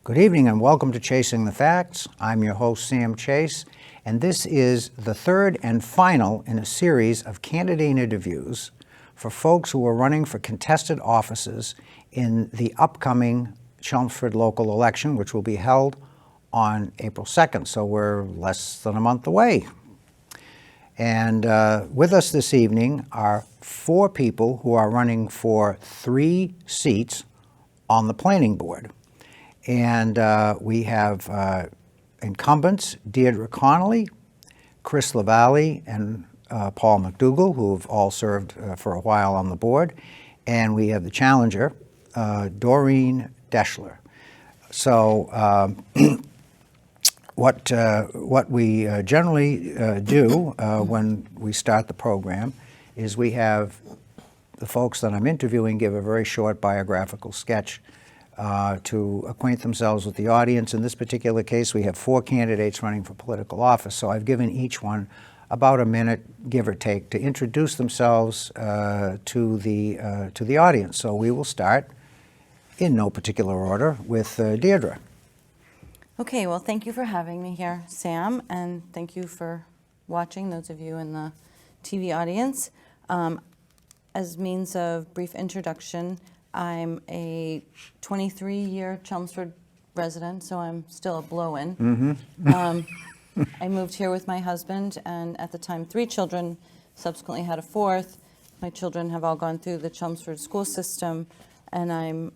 Good evening and welcome to Chasing the Facts. I'm your host, Sam Chase, and this is the third and final in a series of candidate interviews for folks who are running for contested offices in the upcoming Chelmsford local election, which will be held on April 2nd, so we're less than a month away. And with us this evening are four people who are running for 3 seats on the planning board. And we have incumbents Deirdre Connolly, Chris Lavallee, and Paul McDougall, who have all served for a while on the board. And we have the challenger, Doreen Deshler. So what we generally do when we start the program is we have the folks that I'm interviewing give a very short biographical sketch to acquaint themselves with the audience. In this particular case, we have 4 candidates running for political office, so I've given each one about a minute, give or take, to introduce themselves to the audience. So we will start, in no particular order, with Deirdre. Okay, well, thank you for having me here, Sam, and thank you for watching, those of you in the TV audience. As means of brief introduction, I'm a 23-year Chelmsford resident, so I'm still a blow-in. I moved here with my husband, and at the time 3 children, subsequently had a 4th. My children have all gone through the Chelmsford school system, and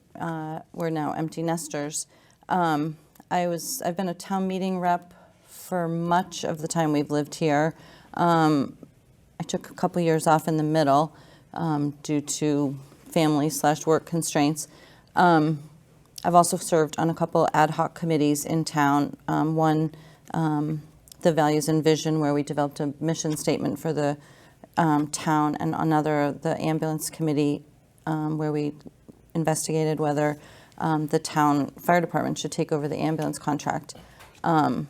we're now empty nesters. I've been a town meeting rep for much of the time we've lived here. I took a couple years off in the middle due to family/work constraints. I've also served on a couple ad hoc committees in town. One, the Values and Vision, where we developed a mission statement for the town, and another, the Ambulance Committee, where we investigated whether the town fire department should take over the ambulance contract. And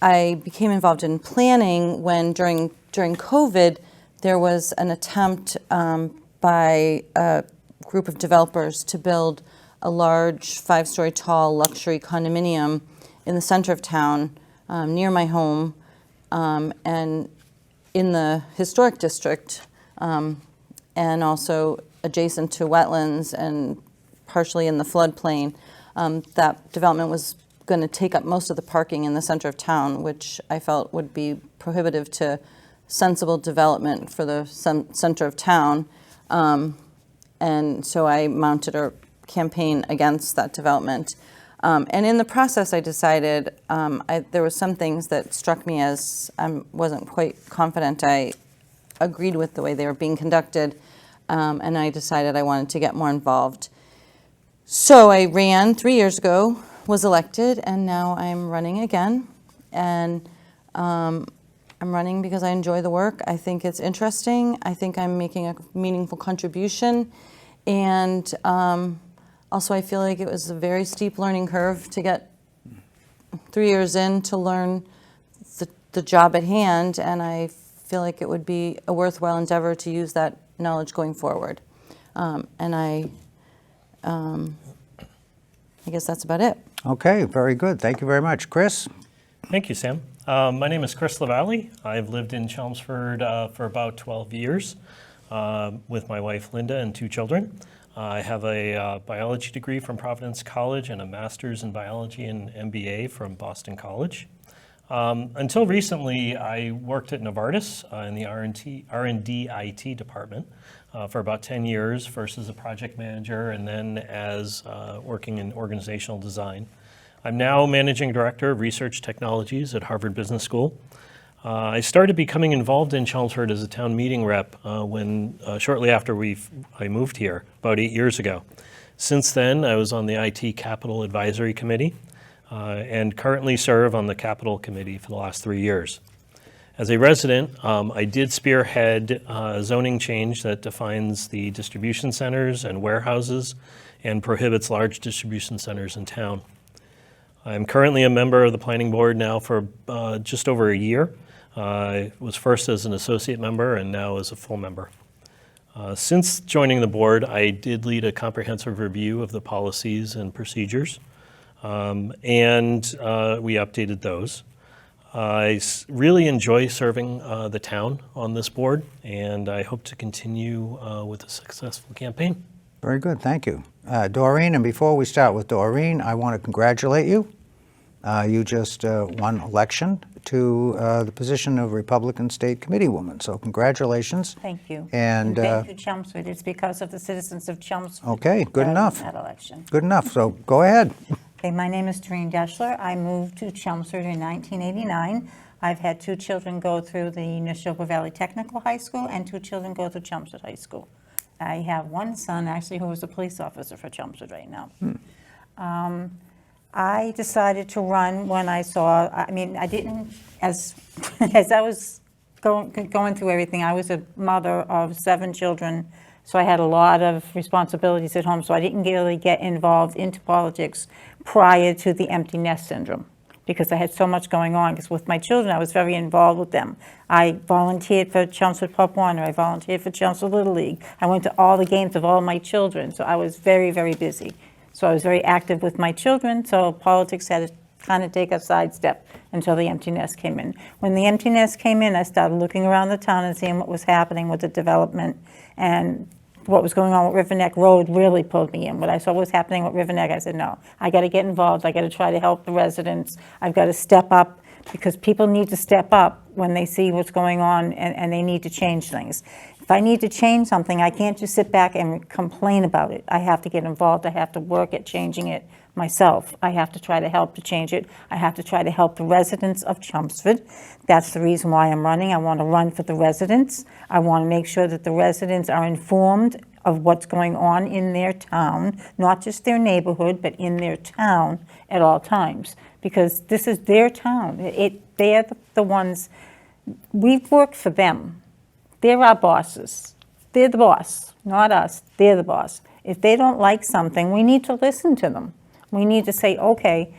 I became involved in planning when during COVID, there was an attempt by a group of developers to build a large 5-story tall luxury condominium in the center of town near my home and in the historic district and also adjacent to wetlands and partially in the floodplain. That development was going to take up most of the parking in the center of town, which I felt would be prohibitive to sensible development for the center of town. And so I mounted a campaign against that development. And in the process, I decided there were some things that struck me as I wasn't quite confident I agreed with the way they were being conducted. And I decided I wanted to get more involved. So I ran 3 years ago, was elected, and now I'm running again. And I'm running because I enjoy the work. I think it's interesting. I think I'm making a meaningful contribution. And also I feel like it was a very steep learning curve to get 3 years in to learn the job at hand. And I feel like it would be a worthwhile endeavor to use that knowledge going forward. And I guess that's about it. Okay, very good. Thank you very much. Chris? Thank you, Sam. My name is Chris Lavallee. I've lived in Chelmsford for about 12 years with my wife, Linda, and 2 children. I have a biology degree from Providence College and a master's in biology and MBA from Boston College. Until recently, I worked at Novartis in the R&D IT department for about 10 years, first as a project manager and then as working in organizational design. I'm now Managing Director of Research Technologies at Harvard Business School. I started becoming involved in Chelmsford as a town meeting rep when shortly after I moved here, about 8 years ago. Since then, I was on the IT Capital Advisory Committee and currently serve on the Capital Committee for the last 3 years. As a resident, I did spearhead a zoning change that defines the distribution centers and warehouses and prohibits large distribution centers in town. I'm currently a member of the planning board now for just over a year. I was first as an associate member and now as a full member. Since joining the board, I did lead a comprehensive review of the policies and procedures, and we updated those. Really enjoy serving the town on this board, and I hope to continue with a successful campaign. Very good, thank you. Doreen, and before we start with Doreen, I want to congratulate you. You just won election to the position of Republican State Committee Woman, so congratulations. Thank you. And thank you, Chelmsford. It's because of the citizens of Chelmsford. Okay, good enough. That election. Good enough, so go ahead. Okay, my name is Doreen Deshler. I moved to Chelmsford in 1989. I've had 2 children go through the Neshoba Valley Technical High School and 2 children go through Chelmsford High School. I have 1 son, actually, who is a police officer for Chelmsford right now. I decided to run when I saw, I didn't, as I was going through everything, I was a mother of 7 children, so I had a lot of responsibilities at home, so I didn't really get involved into politics prior to the empty nest syndrome, because I had so much going on. Because with my children, I was very involved with them. I volunteered for Chelmsford Pop Warner. I volunteered for Chelmsford Little League. I went to all the games of all my children, so I was very, very busy. So I was very active with my children, so politics had to kind of take a sidestep until the empty nest came in. When the empty nest came in, I started looking around the town and seeing what was happening with the development, and what was going on with River Neck Road really pulled me in. When I saw what was happening with River Neck, I said, no, I got to get involved. I got to try to help the residents. I've got to step up, because people need to step up when they see what's going on, and they need to change things. If I need to change something, I can't just sit back and complain about it. I have to get involved. I have to work at changing it myself. I have to try to help to change it. I have to try to help the residents of Chelmsford. That's the reason why I'm running. I want to run for the residents. I want to make sure that the residents are informed of what's going on in their town, not just their neighborhood, but in their town at all times, because this is their town. They're the ones, we've worked for them. They're our bosses. They're the boss, not us. They're the boss. If they don't like something, we need to listen to them. We need to say, okay,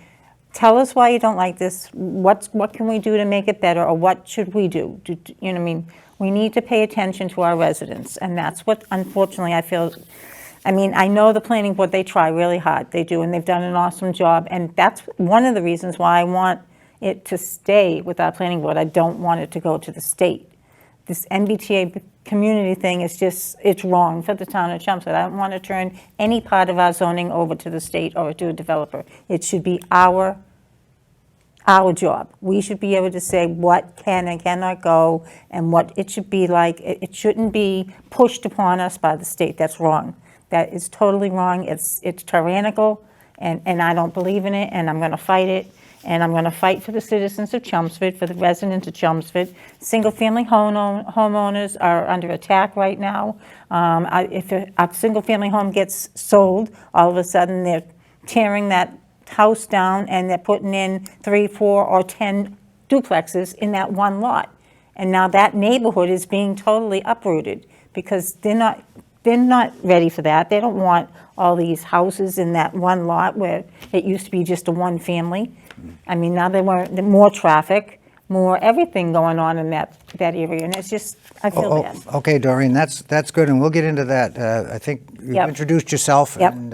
tell us why you don't like this. What can we do to make it better, or what should we do? You know what I mean? We need to pay attention to our residents, and that's what, unfortunately, I feel. I know the planning board, they try really hard. They do, and they've done an awesome job, and that's one of the reasons why I want it to stay with our planning board. I don't want it to go to the state. This MBTA community thing is just, it's wrong for the town of Chelmsford. I don't want to turn any part of our zoning over to the state or to a developer. It should be our job. We should be able to say what can and cannot go, and what it should be like. It shouldn't be pushed upon us by the state. That's wrong. That is totally wrong. It's tyrannical, and I don't believe in it, and I'm going to fight it. And I'm going to fight for the citizens of Chelmsford, for the residents of Chelmsford. Single-family homeowners are under attack right now. If a single-family home gets sold, all of a sudden they're tearing that house down, and they're putting in 3, 4, or 10 duplexes in that one lot. And now that neighborhood is being totally uprooted, because they're not ready for that. They don't want all these houses in that one lot where it used to be just a one family. Now there were more traffic, more everything going on in that area, and it's just, I feel bad. Okay, Doreen, that's good, and we'll get into that. I think you've introduced yourself, Yep. and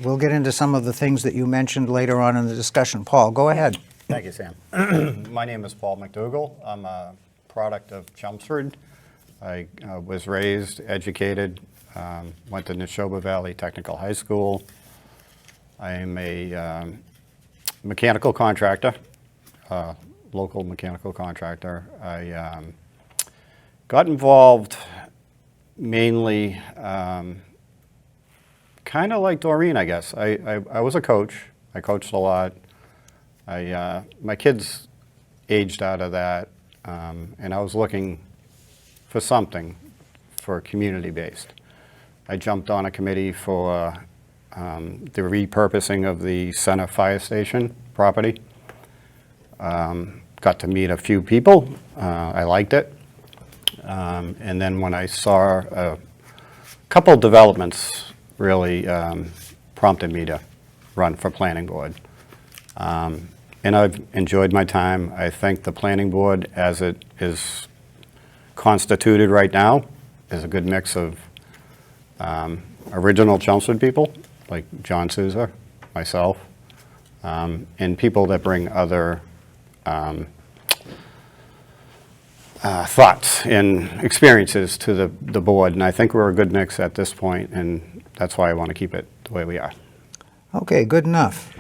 we'll get into some of the things that you mentioned later on in the discussion. Paul, go ahead. Thank you, Sam. My name is Paul McDougall. I'm a product of Chelmsford. I was raised, educated, went to Neshoba Valley Technical High School. I am a mechanical contractor, local mechanical contractor. I got involved mainly kind of like Doreen, I guess. I was a coach. I coached a lot. My kids aged out of that, and I was looking for something for community-based. I jumped on a committee for the repurposing of the Center Fire Station property. Got to meet a few people. I liked it. And then when I saw a couple developments really prompted me to run for planning board. And I've enjoyed my time. I think the planning board, as it is constituted right now, is a good mix of original Chelmsford people, like John Souza, myself, and people that bring other thoughts and experiences to the board. And I think we're a good mix at this point, and that's why I want to keep it the way we are. Okay, good enough.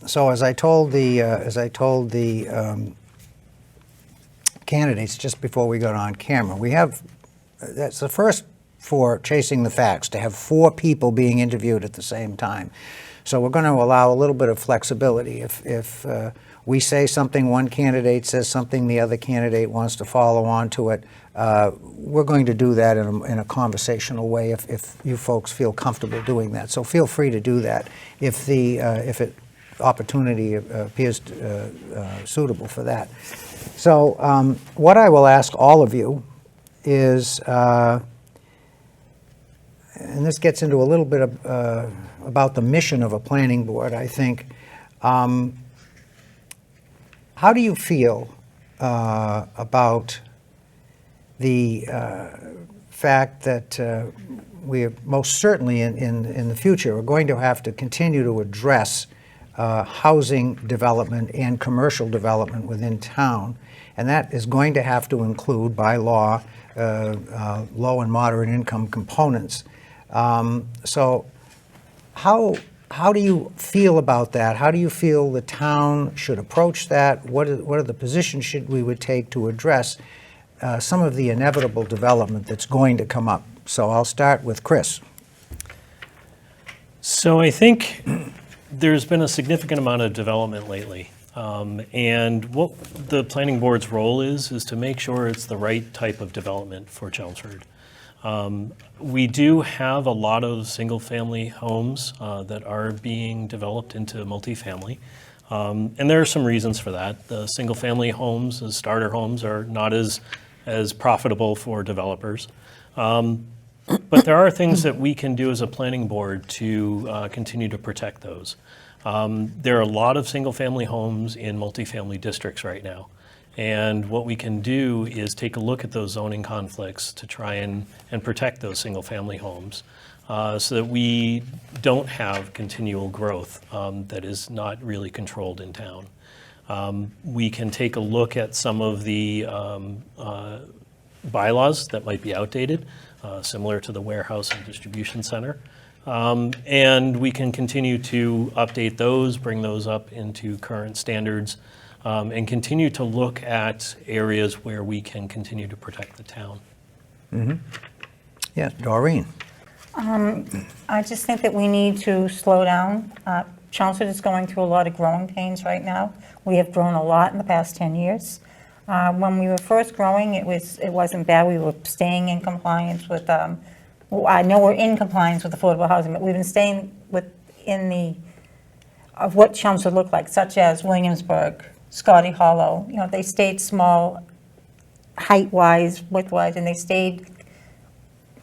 So as I told the candidates just before we got on camera, that's the first for Chasing the Facts, to have 4 people being interviewed at the same time. So we're going to allow a little bit of flexibility. If we say something, one candidate says something, the other candidate wants to follow on to it, we're going to do that in a conversational way if you folks feel comfortable doing that. So feel free to do that if the opportunity appears suitable for that. So what I will ask all of you is, and this gets into a little bit of, about the mission of a planning board, I think. How do you feel about the fact that we are most certainly in the future are going to have to continue to address housing development and commercial development within town, and that is going to have to include, by law, low and moderate income components. So how do you feel about that? How do you feel the town should approach that? What are the positions we would take to address some of the inevitable development that's going to come up? So I'll start with Chris. So I think there's been a significant amount of development lately. And what the planning board's role is to make sure it's the right type of development for Chelmsford. We do have a lot of single-family homes that are being developed into multifamily. And there are some reasons for that. The single-family homes, the starter homes, are not as profitable for developers. But there are things that we can do as a planning board to continue to protect those. There are a lot of single-family homes in multifamily districts right now. And what we can do is take a look at those zoning conflicts to try and protect those single-family homes so that we don't have continual growth that is not really controlled in town. We can take a look at some of the bylaws that might be outdated, similar to the warehouse and distribution center. And we can continue to update those, bring those up into current standards, and continue to look at areas where we can continue to protect the town. Mm-hmm. Yes, Doreen. I just think that we need to slow down. Chelmsford is going through a lot of growing pains right now. We have grown a lot in the past 10 years. When we were first growing, it wasn't bad. We were staying in compliance with, I know we're in compliance with affordable housing, but we've been staying of what Chelmsford looked like, such as Williamsburg, Scotty Hollow. You know, they stayed small, height-wise, width-wise, and they stayed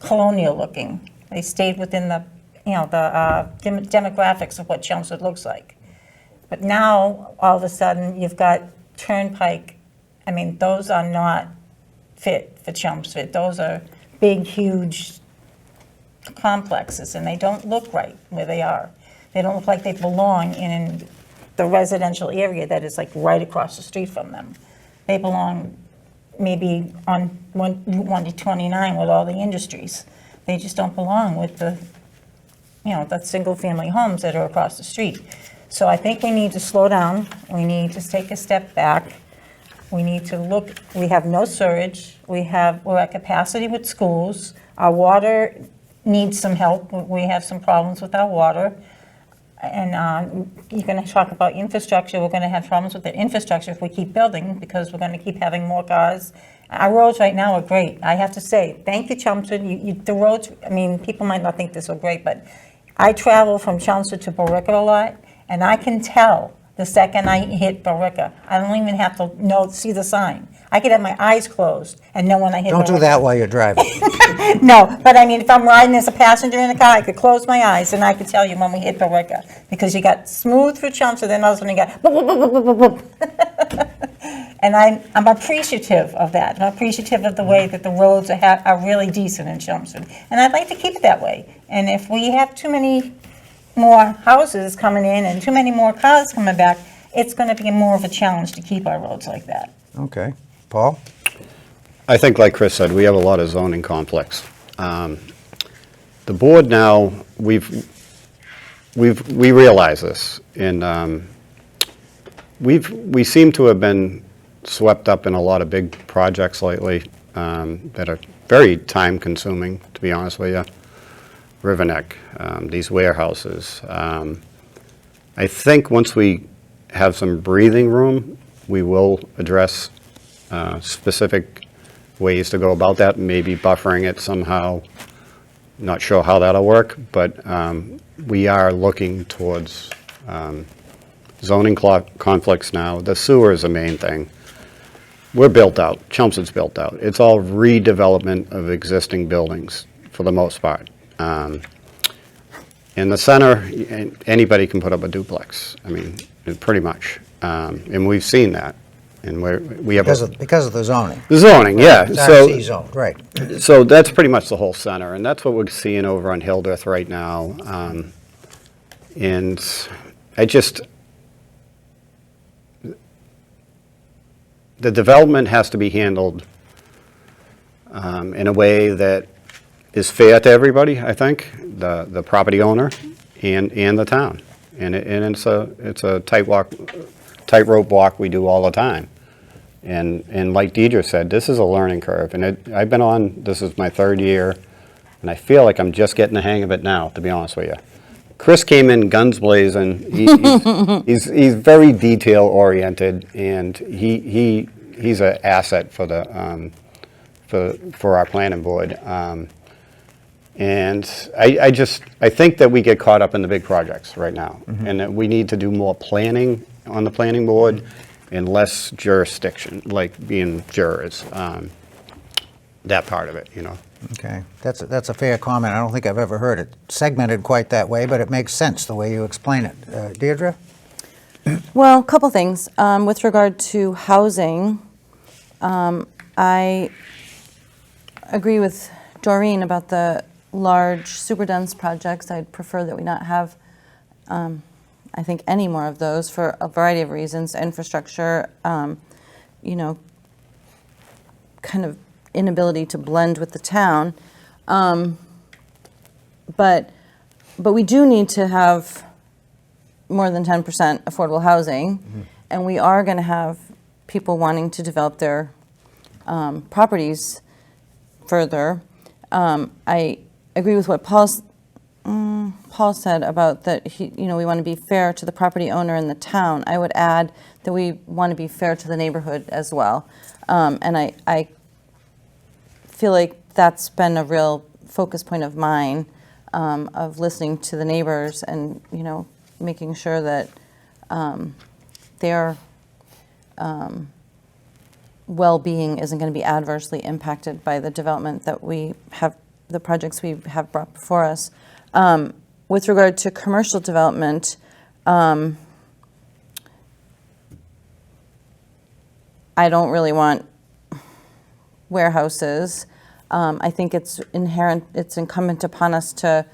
colonial-looking. They stayed within the demographics of what Chelmsford looks like. But now, all of a sudden, you've got Turnpike. I mean, those are not fit for Chelmsford. Those are big, huge complexes, and they don't look right where they are. They don't look like they belong in the residential area that is like right across the street from them. They belong maybe on Route 129 with all the industries. They just don't belong with the single-family homes that are across the street. So I think we need to slow down. We need to take a step back. We need to look. We have no surge. We're at capacity with schools. Our water needs some help. We have some problems with our water. And you're going to talk about infrastructure. We're going to have problems with the infrastructure if we keep building, because we're going to keep having more cars. Our roads right now are great. I have to say, thank you, Chelmsford. The roads, I mean, people might not think they're so great, but I travel from Chelmsford to Billerica a lot, and I can tell the second I hit Billerica. I don't even have to see the sign. I could have my eyes closed and know when I hit Don't Billerica. do that while you're driving. No, but I mean, if I'm riding as a passenger in the car, I could close my eyes and I could tell you when we hit Billerica, because you got smooth through Chelmsford, then all of a sudden you got boop, boop, boop, boop, boop, boop. And I'm appreciative of that. I'm appreciative of the way that the roads are really decent in Chelmsford. And I'd like to keep it that way. And if we have too many more houses coming in and too many more cars coming back, it's going to be more of a challenge to keep our roads like that. Okay. Paul? I think, like Chris said, we have a lot of zoning conflicts. The board now, we realize this, and we seem to have been swept up in a lot of big projects lately that are very time-consuming, to be honest with you. Riverneck, these warehouses. I think once we have some breathing room, we will address specific ways to go about that, maybe buffering it somehow. Not sure how that'll work, but we are looking towards zoning conflicts now. The sewer is the main thing. We're built out. Chelmsford's built out. It's all redevelopment of existing buildings for the most part. In the center, anybody can put up a duplex. I mean, pretty much. And we've seen that. And we have Because of the zoning. the zoning, yeah. It's RC zone, right. So that's pretty much the whole center, and that's what we're seeing over on Hildreth right now. And the development has to be handled in a way that is fair to everybody, I think, the property owner and the town. And it's a tightrope walk we do all the time. And like Deirdre said, this is a learning curve. And I've been on, this is my third year, and I feel like I'm just getting the hang of it now, to be honest with you. Chris came in guns blazing. He's very detail oriented, and he's an asset for the for our planning board. And I think that we get caught up in the big projects right now, and that we need to do more planning on the planning board and less jurisdiction, like being jurors. That part of it, you know. Okay, that's a fair comment. I don't think I've ever heard it segmented quite that way, but it makes sense the way you explain it. Deirdre? Well, a couple things. With regard to housing, I agree with Doreen about the large, super dense projects. I'd prefer that we not have, I think, any more of those for a variety of reasons. Infrastructure, kind of inability to blend with the town. But we do need to have more than 10% affordable housing, and we are going to have people wanting to develop their properties further. I agree with what Paul said about that. We want to be fair to the property owner and the town. I would add that we want to be fair to the neighborhood as well. And I feel like that's been a real focus point of mine, of listening to the neighbors and making sure that their well-being isn't going to be adversely impacted by the development that we have, the projects we have brought before us. With regard to commercial development, I don't really want warehouses. I think it's incumbent upon us to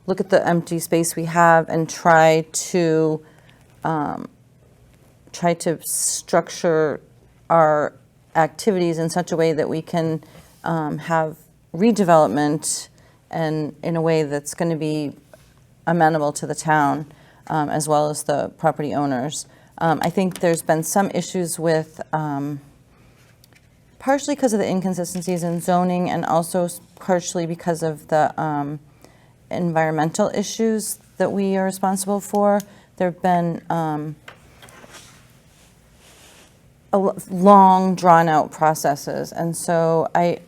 look at the empty space we have and try to structure our activities in such a way that we can have redevelopment and in a way that's going to be amenable to the town as well as the property owners. I think there's been some issues with, partially because of the inconsistencies in zoning and also partially because of the environmental issues that we are responsible for. There have been long, drawn-out processes, and so I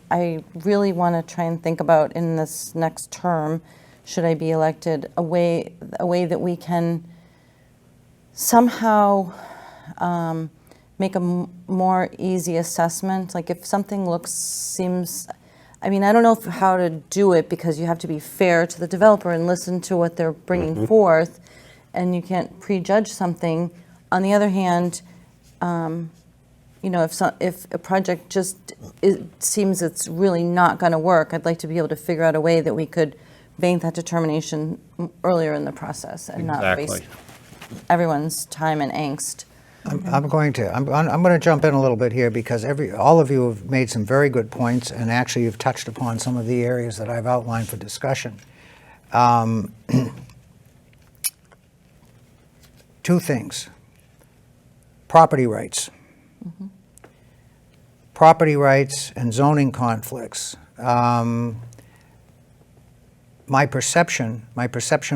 really want to try and think about in this next term, should I be elected, a way that we can somehow make a more easy assessment. Like if something seems, I don't know how to do it because you have to be fair to the developer and listen to what they're bringing forth, and you can't prejudge something. On the other hand, if a project just, it seems it's really not going to work, I'd like to be able to figure out a way that we could make that determination earlier in the process and not waste everyone's time and angst. I'm going to jump in a little bit here because all of you have made some very good points, and actually you've touched upon some of the areas that I've outlined for discussion. Two things. Property rights. Property rights and zoning conflicts. My perception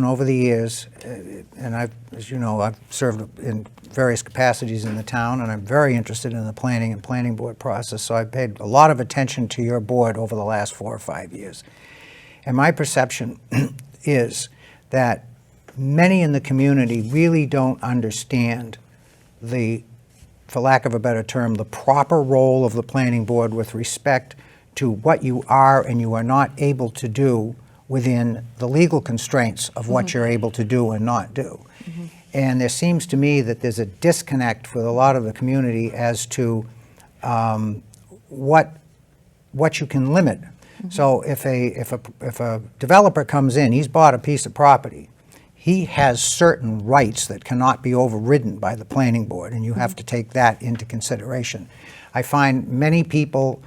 over the years, and as you know, I've served in various capacities in the town, and I'm very interested in the planning and planning board process, so I've paid a lot of attention to your board over the last 4 or 5 years. And my perception is that many in the community really don't understand for lack of a better term, the proper role of the planning board with respect to what you are and you are not able to do within the legal constraints of what you're able to do and not do. And there seems to me that there's a disconnect with a lot of the community as to what you can limit. So if a developer comes in, he's bought a piece of property, he has certain rights that cannot be overridden by the planning board, and you have to take that into consideration. I find many people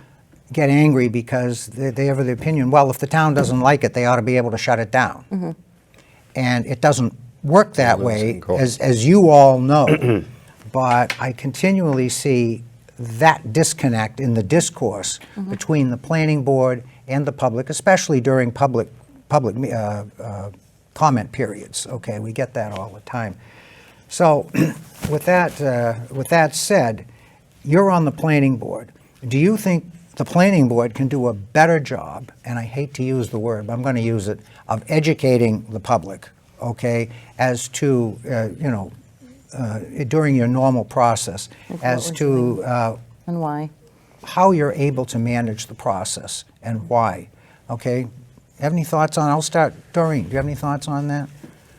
get angry because they have the opinion, well, if the town doesn't like it, they ought to be able to shut it down. And it doesn't work that way, as you all know. But I continually see that disconnect in the discourse between the planning board and the public, especially during public comment periods. Okay, we get that all the time. So with that said, you're on the planning board. Do you think the planning board can do a better job, and I hate to use the word, but I'm going to use it, of educating the public, okay, as to, during your normal process, as to And why? how you're able to manage the process and why, okay? Have any thoughts on, I'll start, Doreen, do you have any thoughts on that?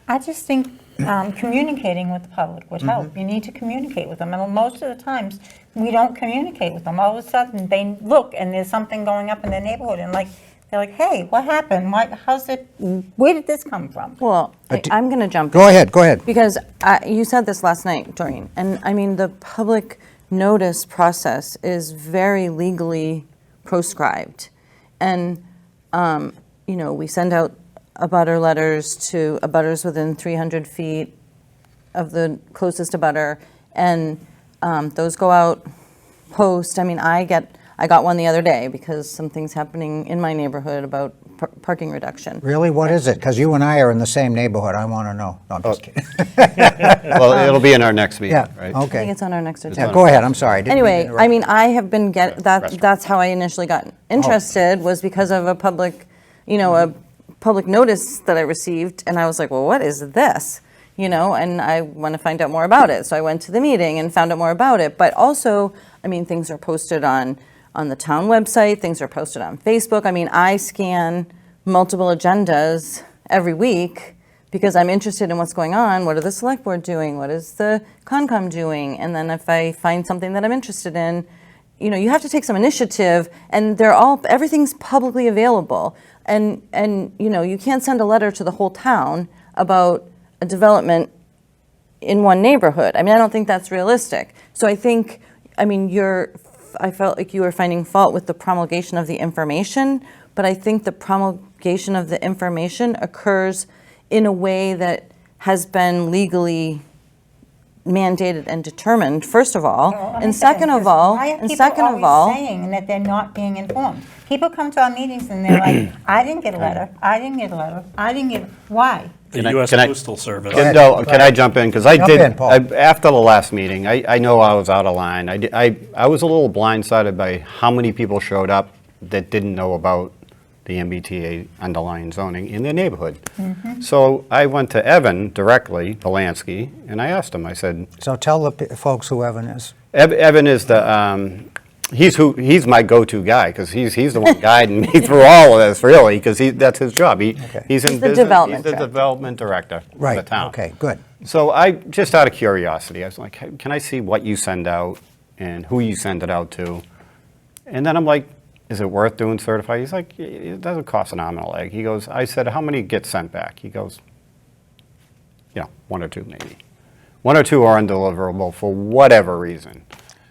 I just think communicating with the public would help. You need to communicate with them. And most of the times, we don't communicate with them. All of a sudden, they look and there's something going up in their neighborhood, and they're like, hey, what happened? Where did this come from? Well, I'm going to jump in. Go ahead. Because you said this last night, Doreen, and I mean, the public notice process is very legally proscribed. And, we send out abutter letters to abutters within 300 feet of the closest abutter, and those go out post. I mean, I got one the other day because something's happening in my neighborhood about parking reduction. Really, what is it? Because you and I are in the same neighborhood, I want to know. No, I'm just kidding. Well, it'll be in our next meeting, Yeah, right? I okay. think it's on our next agenda. Yeah, go ahead, I'm sorry. Didn't mean to Anyway, interrupt. I mean, I have been that's how I initially got interested, was because of a public notice that I received, and I was like, well, what is this? And I want to find out more about it. So I went to the meeting and found out more about it. But also, I mean, things are posted on the town website, things are posted on Facebook. I mean, I scan multiple agendas every week because I'm interested in what's going on. What are the select board doing? What is the Concom doing? And then if I find something that I'm interested in, you have to take some initiative, and everything's publicly available. And you can't send a letter to the whole town about a development in one neighborhood. I mean, I don't think that's realistic. So I think, I felt like you were finding fault with the promulgation of the information, but I think the promulgation of the information occurs in a way that has been legally mandated and determined, first of all, and second of all, saying that they're not being informed. People come to our meetings and they're like, I didn't get a letter, why? The U.S. Postal Service. Can I jump in? Because Jump in, Paul. after the last meeting, I know I was out of line. I was a little blindsided by how many people showed up that didn't know about the MBTA underlying zoning in their neighborhood. So I went to Evan directly, Polanski, and I asked him, I said, So tell the folks who Evan is. Evan is the, he's my go-to guy, because he's the one guiding me through all of this, really, because that's his job. He's in He's the business. development He's the director. development director of the Right, town. okay, good. So I, just out of curiosity, I was like, can I see what you send out? and who you send it out to. And then I'm like, is it worth doing certified? He's like, it doesn't cost an arm and a leg. He goes, I said, how many get sent back? He goes, one or two maybe. One or two are undeliverable for whatever reason.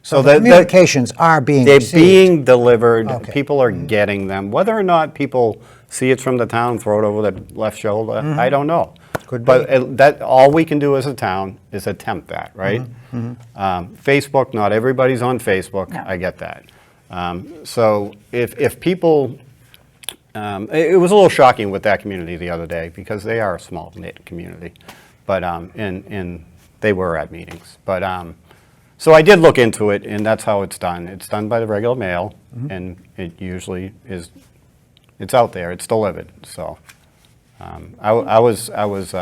So the communications are being They're received. being delivered. Okay. People are getting them. Whether or not people see it's from the town, throw it over their left shoulder, I don't know. Could But that all we can do as a town is attempt that, right? Facebook, not everybody's on Facebook. No. I get that. So if people, it was a little shocking with that community the other day because they are a small knit community, but and they were at meetings. But so I did look into it, and that's how it's done. It's done by the regular mail, and it usually is. It's out there. It's delivered. So I was.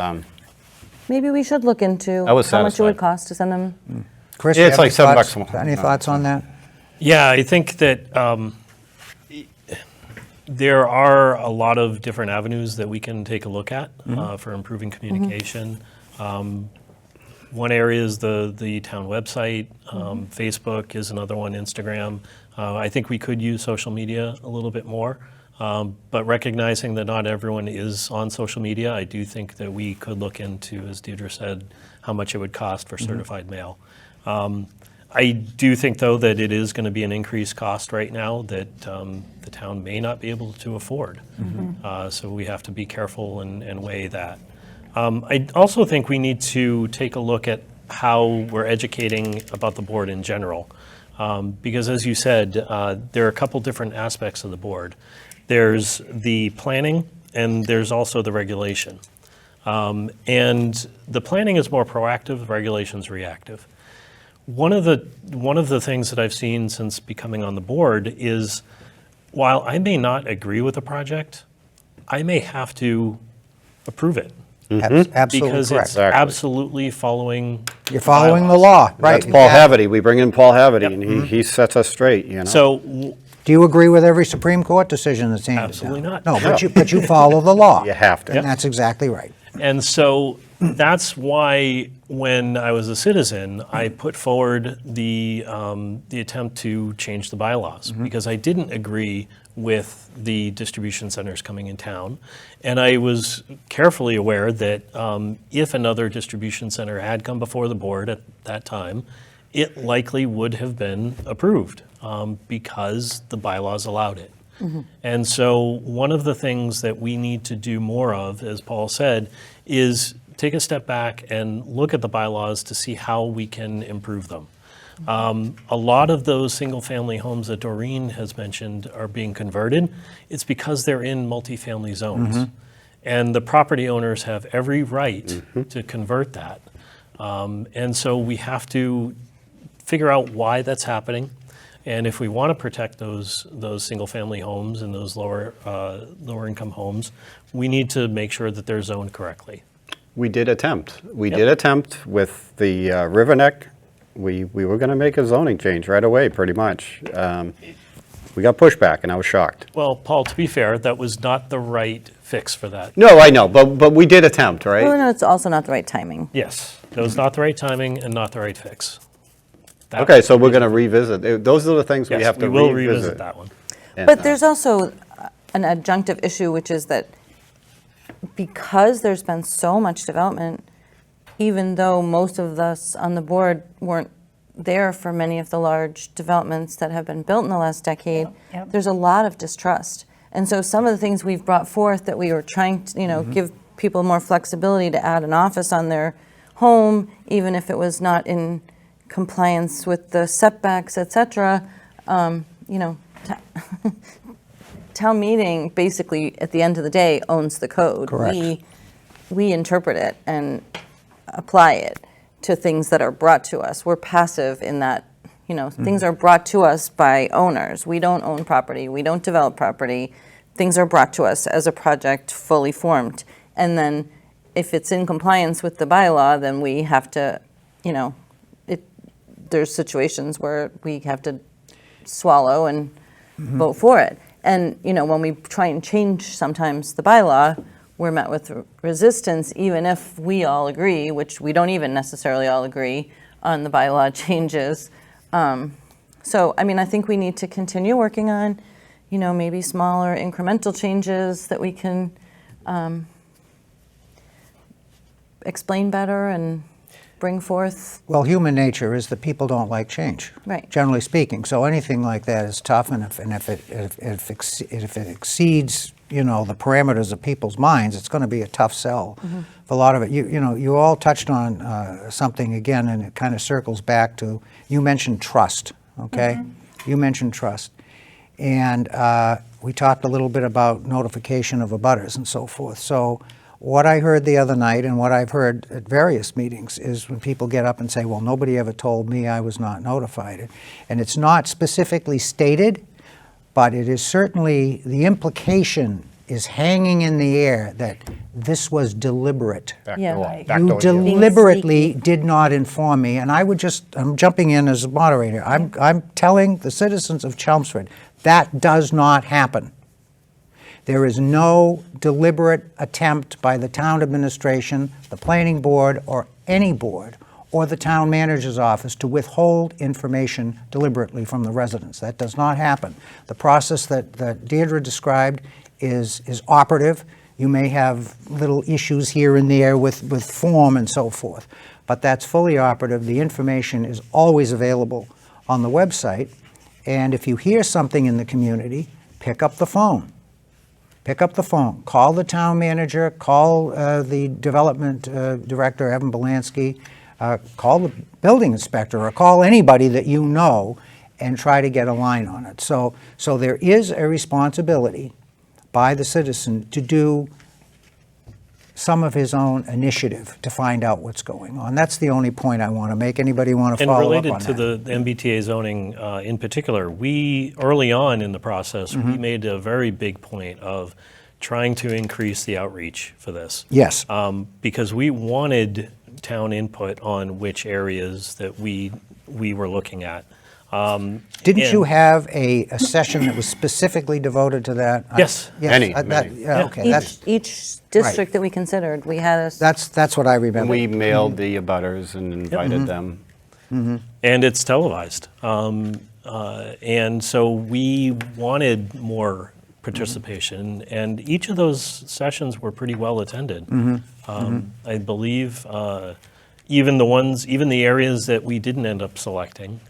Maybe we should look into I was how much it would satisfied. cost to send them. Chris, Yeah, you it's have like any $7 thoughts- a month. Any thoughts on that? Yeah, I think that there are a lot of different avenues that we can take a look at for improving communication. One area is the town website. Facebook is another one, Instagram. I think we could use social media a little bit more, but recognizing that not everyone is on social media, I do think that we could look into, as Deirdre said, how much it would cost for certified mail. I do think, though, that it is going to be an increased cost right now that the town may not be able to afford. So we have to be careful and weigh that. I also think we need to take a look at how we're educating about the board in general. Because as you said, there are a couple different aspects of the board. There's the planning and there's also the regulation. And the planning is more proactive, the regulation's reactive. One of the things that I've seen since becoming on the board is, while I may not agree with a project, I may have to approve it Absolutely because correct. it's absolutely following. You're following the bylaws. law, right? That's Paul exactly. Haverty. We bring in Paul Haverty, Yep. and he sets us straight. So Do you agree with every Supreme Court decision that's handed down? Absolutely not. No, but you follow the law. you have to. And that's exactly right. And so that's why when I was a citizen, I put forward the attempt to change the bylaws because I didn't agree with the distribution centers coming in town. And I was carefully aware that if another distribution center had come before the board at that time, it likely would have been approved because the bylaws allowed it. And so one of the things that we need to do more of, as Paul said, is take a step back and look at the bylaws to see how we can improve them. A lot of those single-family homes that Doreen has mentioned are being converted. It's because they're in multifamily zones. And the property owners have every right to convert that. And so we have to figure out why that's happening. And if we want to protect those single-family homes and those lower income homes, we need to make sure that they're zoned correctly. We did attempt. We did attempt with the River Neck. We were going to make a zoning change right away, pretty much. We got pushback, and I was shocked. Well, Paul, to be fair, that was not the right fix for that. No, I know, but we did attempt, right? Well, no, it's also not the right timing. Yes, that was not the right timing and not the right fix. That- Okay, so we're going to revisit. Those are the things we Yes, have to we will revisit. revisit that one. And, But there's also an adjunctive issue, which is that because there's been so much development, even though most of us on the board weren't there for many of the large developments that have been built in the last decade, Yep. there's a lot of distrust. And so some of the things we've brought forth that we were trying to, give people more flexibility to add an office on their home, even if it was not in compliance with the setbacks, et cetera, town meeting basically at the end of the day owns the code. Correct. We interpret it and apply it to things that are brought to us. We're passive in that, things are brought to us by owners. We don't own property. We don't develop property. Things are brought to us as a project fully formed. And then if it's in compliance with the bylaw, then we have to, there's situations where we have to swallow and vote for it. And, when we try and change sometimes the bylaw, we're met with resistance, even if we all agree, which we don't even necessarily all agree on the bylaw changes. So, I mean, I think we need to continue working on, maybe smaller incremental changes that we can explain better and bring forth. Well, human nature is that people don't like change, Right. generally speaking. So anything like that is tough, and if it exceeds, the parameters of people's minds, it's going to be a tough sell for a lot of it. You all touched on something again, and it kind of circles back to, you mentioned trust, okay? You mentioned trust. And we talked a little bit about notification of abutters and so forth. So what I heard the other night, and what I've heard at various meetings, is when people get up and say, well, nobody ever told me, I was not notified. And it's not specifically stated, but it is certainly, the implication is hanging in the air that this was deliberate. Yeah. Right. You deliberately did not inform me, and I'm jumping in as a moderator. I'm telling the citizens of Chelmsford, that does not happen. There is no deliberate attempt by the town administration, the planning board, or any board, or the town manager's office to withhold information deliberately from the residents. That does not happen. The process that Deirdre described is operative. You may have little issues here and there with form and so forth, but that's fully operative. The information is always available on the website, and if you hear something in the community, pick up the phone. Pick up the phone, call the town manager, call the development director, Evan Belansky, call the building inspector, or call anybody that you know and try to get a line on it. So there is a responsibility by the citizen to do some of his own initiative to find out what's going on. That's the only point I want to make. Anybody want to follow up on that? And related to the MBTA zoning in particular, we, early on in the process, we made a very big point of trying to increase the outreach for this. Yes. Because we wanted town input on which areas that we were looking at. Didn't you have a session that was specifically devoted to that? Yes. Many. Okay. Each district that we considered, we had a. That's what I remember. We mailed the abutters and invited them. And it's televised. And so we wanted more participation, and each of those sessions were pretty well attended. I believe even the areas that we didn't end up selecting,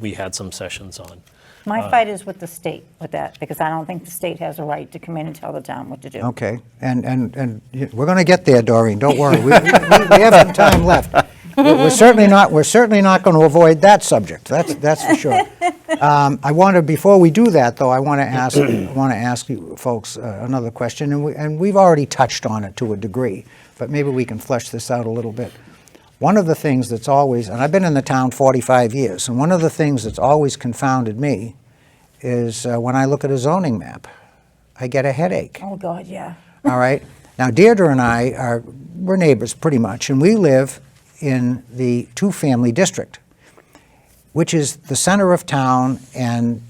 we had some sessions on. My fight is with the state with that, because I don't think the state has a right to come in and tell the town what to do. Okay, and we're going to get there, Doreen. Don't worry. We have some time left. We're certainly not going to avoid that subject. That's for sure. Before we do that, though, I want to ask you folks another question, and we've already touched on it to a degree, but maybe we can flesh this out a little bit. One of the things that's always, and I've been in the town 45 years, and one of the things that's always confounded me is when I look at a zoning map, I get a headache. Oh, God, yeah. All right? Now, Deirdre and we're neighbors pretty much, and we live in the two-family district, which is the center of town and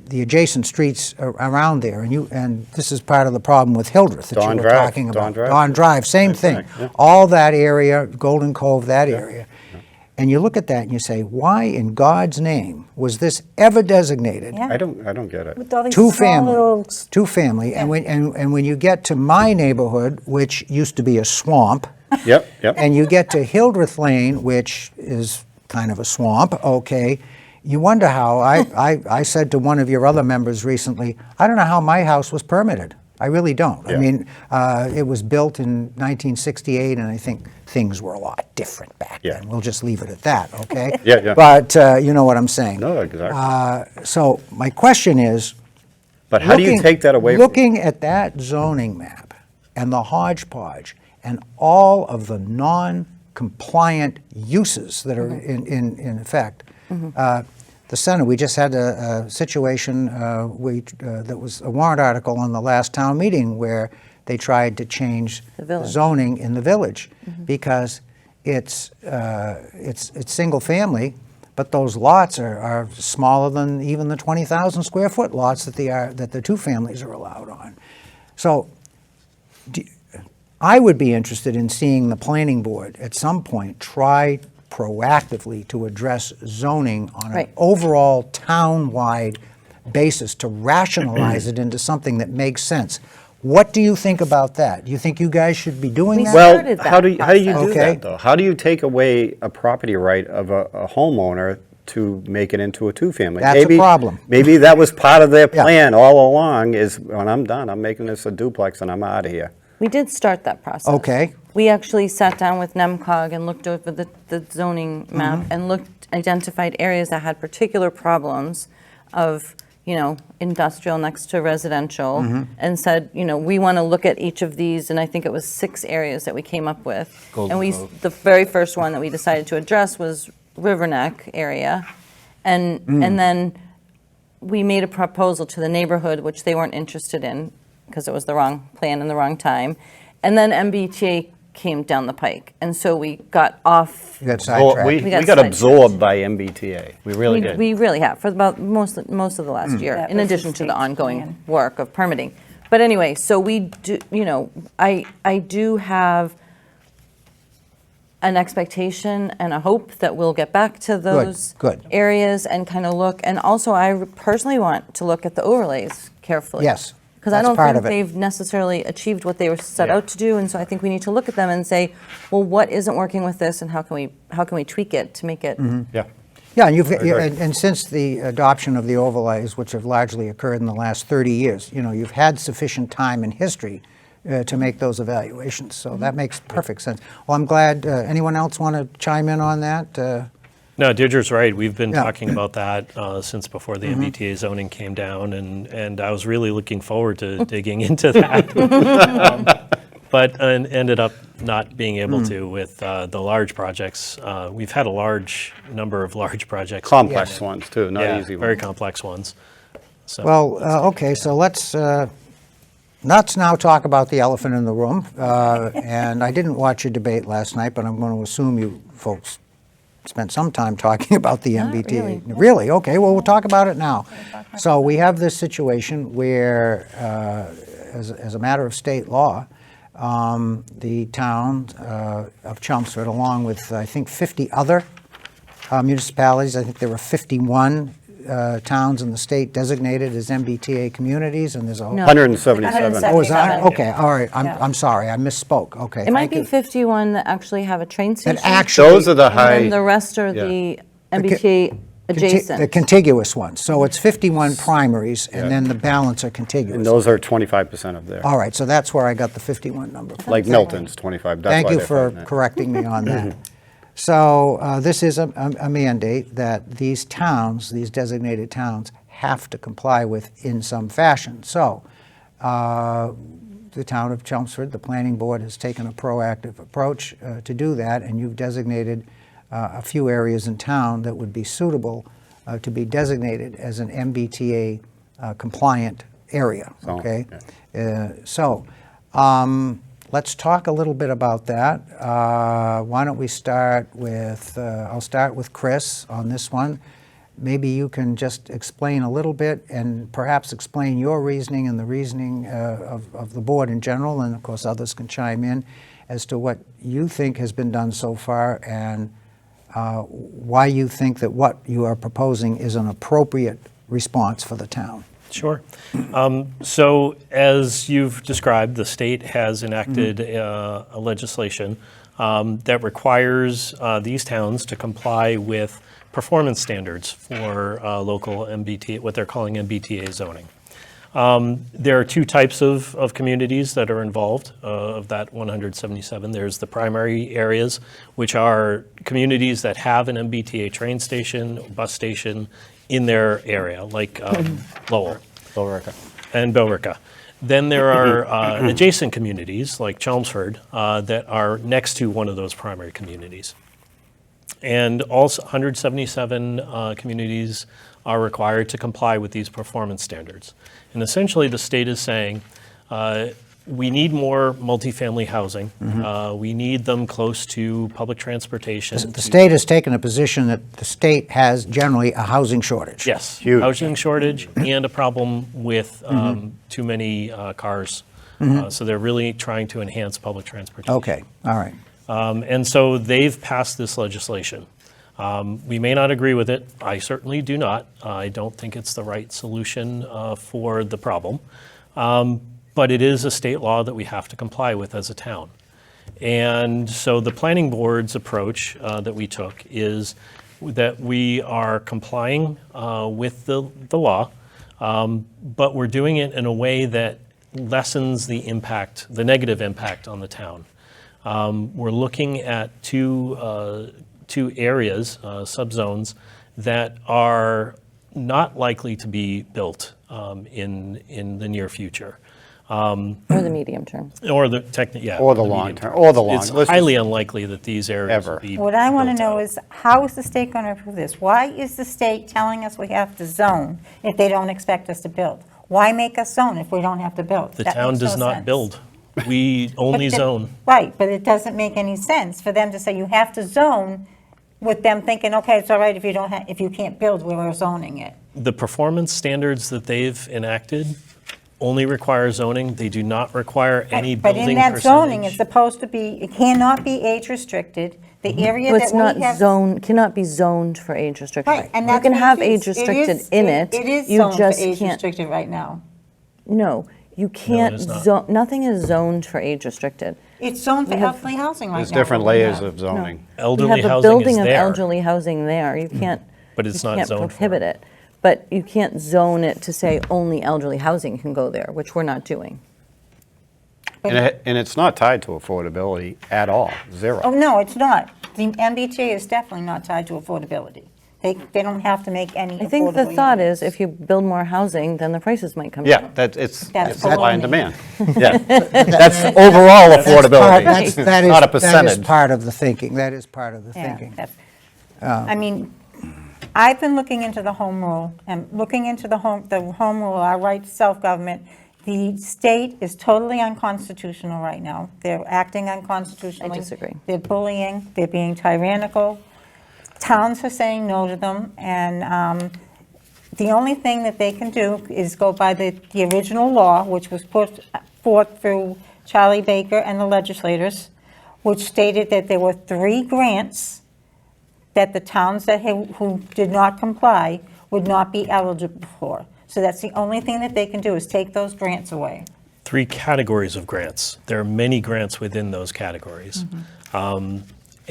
the adjacent streets around there. And this is part of the problem with Hildreth that you were talking about. Dawn Drive, same thing. Yeah. All that area, Golden Cove, that area. And you look at that and you say, why in God's name was this ever designated? Yeah. I don't get it. With all these small little. Two-family. And when you get to my neighborhood, which used to be a swamp, Yep. and you get to Hildreth Lane, which is kind of a swamp, okay, you wonder how, I said to one of your other members recently, I don't know how my house was permitted. I really don't. Yeah. I mean, it was built in 1968, and I think things were a lot different back Yeah. then. We'll just leave it at that, okay? Yeah. But you know what I'm saying. No, exactly. So my question is, But how do you take that away from looking at that zoning map and the hodgepodge and all of the non-compliant uses that are in effect, the center, we just had a situation that was a warrant article on the last town meeting where they tried to change The village. zoning in the village because it's single family, but those lots are smaller than even the 20,000 square foot lots that the two families are allowed on. So I would be interested in seeing the planning board at some point try proactively to address zoning on an Right. overall town-wide basis to rationalize it into something that makes sense. What do you think about that? Do you think you guys should be doing We that? Well, started that how do you do process. Okay. that, though? How do you take away a property right of a homeowner to make it into a two-family? That's a problem. Maybe that was part of their Yeah. plan all along, is when I'm done, I'm making this a duplex and I'm out of here. We did start that process. Okay. We actually sat down with NEMCOG and looked over the zoning map and identified areas that had particular problems of, industrial next to residential, and said, we want to look at each of these, and I think it was 6 areas that we came up with. And the very first one that we decided to address was Riverneck area. And then we made a proposal to the neighborhood, which they weren't interested in, because it was the wrong plan and the wrong time. And then MBTA came down the pike, and so we got off. You got Oh, sidetracked. we We got got sidetracked. absorbed by MBTA. We really did. We really have, for about most of the last year, That in was the addition to the state's ongoing plan. work of permitting. But anyway, so we do, I do have an expectation and a hope that we'll get back to those good. areas and kind of look, and also I personally want to look at the overlays carefully. Yes, Because I that's don't part think of it. they've necessarily achieved what they were set Yeah. out to do, and so I think we need to look at them and say, well, what isn't working with this, and how can we tweak it to make it? Yeah. Yeah, and agree. and since the adoption of the overlays, which have largely occurred in the last 30 years, you've had sufficient time and history to make those evaluations. So that makes perfect sense. Well, I'm glad. Anyone else want to chime in on that? No, Deirdre's right. We've been Yeah. talking about that since before the MBTA zoning came down, and I was really looking forward to digging into that. But ended up not being able to with the large projects. We've had a large number of large projects. Complex ones, too, not Yeah, easy very ones. complex ones. So, Well, okay, so let's now talk about the elephant in the room. And I didn't watch your debate last night, but I'm going to assume you folks spent some time talking about the Not MBTA. really. Really? Okay, well, we'll talk about it now. So we have this situation where, as a matter of state law, the town of Chelmsford, along with, I think, 50 other municipalities, I think there were 51 towns in the state designated as MBTA communities, and there's a whole... No. 177. Oh, is that? 77. Okay, all right, Yeah. I'm sorry, I misspoke, okay. It might thank be you. 51 that actually have a train station. actually- Those are the And high. then the rest are yeah. the MBTA adjacent. The contiguous ones, so it's 51 primaries, and then the balance are And contiguous. those are 25% of there. All right, so that's where I got the 51 number from. Like Milton's 25. That's Thank why you they're for fighting it. correcting me on that. So this is a mandate that these towns, these designated towns, have to comply with in some fashion. So the town of Chelmsford, the planning board, has taken a proactive approach to do that, and you've designated a few areas in town that would be suitable to be designated as an MBTA compliant area, So, okay? Let's talk a little bit about that. Why don't we start with, I'll start with Chris on this one. Maybe you can just explain a little bit and perhaps explain your reasoning and the reasoning of the board in general, and of course others can chime in as to what you think has been done so far and why you think that what you are proposing is an appropriate response for the town. Sure. So as you've described, the state has enacted a legislation that requires these towns to comply with performance standards for local MBTA, what they're calling MBTA zoning. There are 2 types of communities that are involved of that 177. There's the primary areas, which are communities that have an MBTA train station, bus station in their area, like Lowell Billerica. and Billerica. Then there are adjacent communities, like Chelmsford, that are next to one of those primary communities. And also 177 communities are required to comply with these performance standards. And essentially the state is saying, we need more multifamily housing. We need them close to public transportation. The state has taken a position that the state has generally a housing shortage. Yes, Huge. housing shortage and a problem with too many cars. So they're really trying to enhance public transportation. Okay, all right. And so they've passed this legislation. We may not agree with it. I certainly do not. I don't think it's the right solution for the problem. But it is a state law that we have to comply with as a town. And so the planning board's approach that we took is that we are complying with the law, but we're doing it in a way that lessens the impact, the negative impact on the town. We're looking at two areas, subzones, that are not likely to be built in the near future. Or the medium term. Or the Or the long medium term, or the long. It's let's highly unlikely that these areas Ever. will be What I want to built know out. is, how is the state going to approve this? Why is the state telling us we have to zone if they don't expect us to build? Why make us zone if we don't have to build? The That town makes does no not sense. build. We only But the- zone. Right, but it doesn't make any sense for them to say you have to zone with them thinking, okay, it's all right if you don't if you can't build, we're zoning it. The performance standards that they've enacted only require zoning. They do not require any But building in that zoning, it's percentage. supposed to be, it cannot be age restricted. The area So that it's we not have. zone, cannot be zoned for age restricted. Right, and You that's can what have it is. age restricted is- in it. It is You zoned for just age can't. restricted right now. No, you can't it's not. zone, nothing is zoned for age restricted. It's zoned for We have- elderly housing right now. There's different what we layers have. of zoning. Elderly You have a housing building is of there. elderly housing there, you can't. But it's you not can't zoned for prohibit it. But you can't zone it to say only elderly housing can go there, which we're not doing. And it's not tied to affordability at all, zero. Oh, no, it's not. The MBTA is definitely not tied to affordability. They don't have to make any affordable I think the thought units. is if you build more housing, then the prices might come Yeah, down. it's That's supply and baloney. demand. Yeah, that's overall affordability, That is, not a that is percentage. part of the thinking. That is part of the Yeah, thinking. I mean, I've been looking into the home rule and looking into the home rule, our right to self-government. The state is totally unconstitutional right now. They're acting unconstitutionally. I disagree. They're bullying, they're being tyrannical. Towns are saying no to them, and the only thing that they can do is go by the original law, which was put forth through Charlie Baker and the legislators, which stated that there were 3 grants that the towns who did not comply would not be eligible for. So that's the only thing that they can do, is take those grants away. 3 categories of grants. There are many grants within those categories.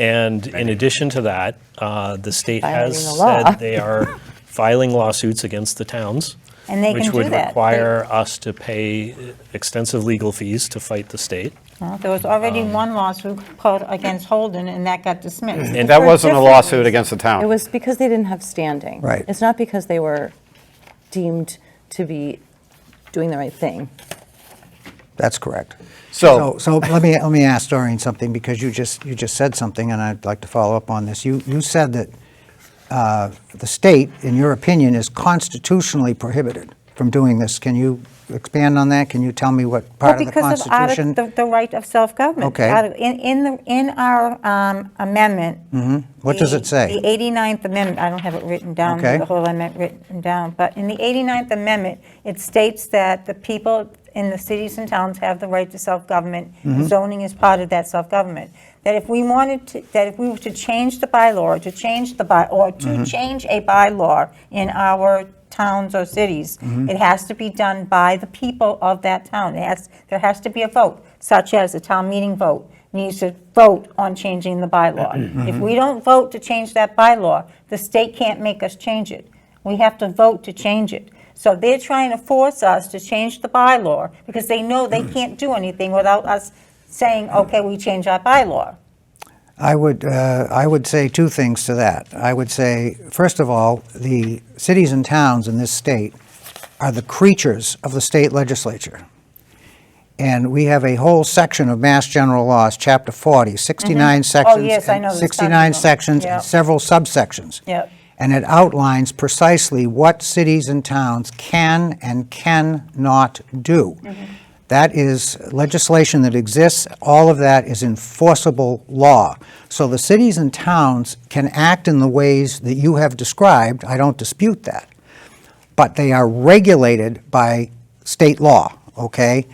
And in addition to that, the state has Violating the law. said they are filing lawsuits against the towns, And they can which do would that. require us to pay extensive legal fees to fight the state. Well, there was already one lawsuit put against Holden, and that got dismissed. And That For wasn't a different lawsuit reasons. against the It town. was because they didn't have standing. Right. It's not because they were deemed to be doing the right thing. That's correct. So, So let me ask Doreen something, because you just said something, and I'd like to follow up on this. You said that the state, in your opinion, is constitutionally prohibited from doing this. Can you expand on that? Can you tell me what part of the Because of Constitution? the right of self-government. Okay. In our amendment. What does it say? The 89th Amendment, I don't have it written down, Okay. the whole amendment written down, but in the 89th Amendment, it states that the people in the cities and towns have the right to self-government, Mm-hmm. and zoning is part of that self-government. That if we wanted to, that if we were to change the bylaw, or to change Mm-hmm. change a bylaw in our towns or cities, Mm-hmm. it has to be done by the people of that town. There has to be a vote, such as a town meeting vote needs to vote on changing the bylaw. If we don't vote to change that bylaw, the state can't make us change it. We have to vote to change it. So they're trying to force us to change the bylaw because they know they can't do anything without us saying, okay, we change our bylaw. I would say 2 things to that. I would say, first of all, the cities and towns in this state are the creatures of the state legislature. And we have a whole section of Mass General Laws, Chapter 40, 69 sections. yes, I know this 69 document. sections Yep. and several subsections. Yep. And it outlines precisely what cities and towns can and cannot do. That is legislation that exists. All of that is enforceable law. So the cities and towns can act in the ways that you have described. I don't dispute that. But they are regulated by state law, okay?